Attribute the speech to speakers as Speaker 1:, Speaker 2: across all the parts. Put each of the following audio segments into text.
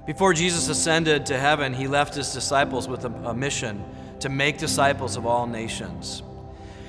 Speaker 1: Before Jesus ascended to heaven, he left his disciples with a mission to make disciples of all nations.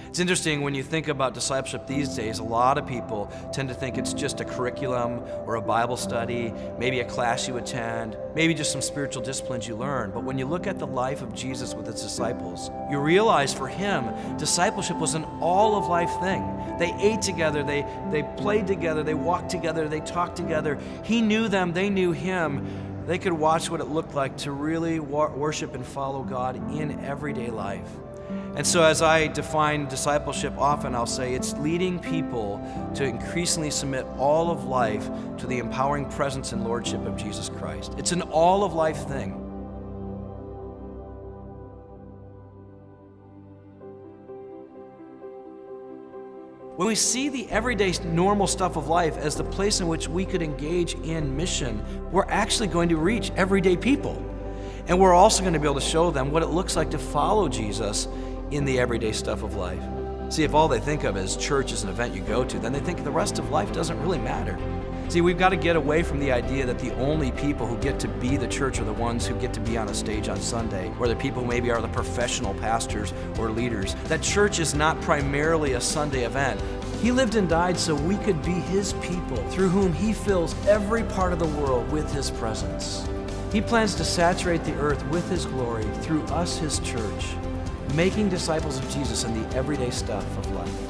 Speaker 1: It's interesting when you think about discipleship these days, a lot of people tend to think it's just a curriculum or a Bible study, maybe a class you attend, maybe just some spiritual disciplines you learn. But when you look at the life of Jesus with his disciples, you realize for him, discipleship was an all-of-life thing. They ate together, they played together, they walked together, they talked together. He knew them, they knew him. They could watch what it looked like to really worship and follow God in everyday life. And so as I define discipleship often, I'll say it's leading people to increasingly submit all of life to the empowering presence and lordship of Jesus Christ. It's an all-of-life thing. When we see the everyday normal stuff of life as the place in which we could engage in mission, we're actually going to reach everyday people. And we're also going to be able to show them what it looks like to follow Jesus in the everyday stuff of life. See, if all they think of is church as an event you go to, then they think the rest of life doesn't really matter. See, we've got to get away from the idea that the only people who get to be the church are the ones who get to be on a stage on Sunday, or the people who maybe are the professional pastors or leaders. That church is not primarily a Sunday event. He lived and died so we could be his people, through whom he fills every part of the world with his presence. He plans to saturate the earth with his glory through us, his church, making disciples of Jesus in the everyday stuff of life.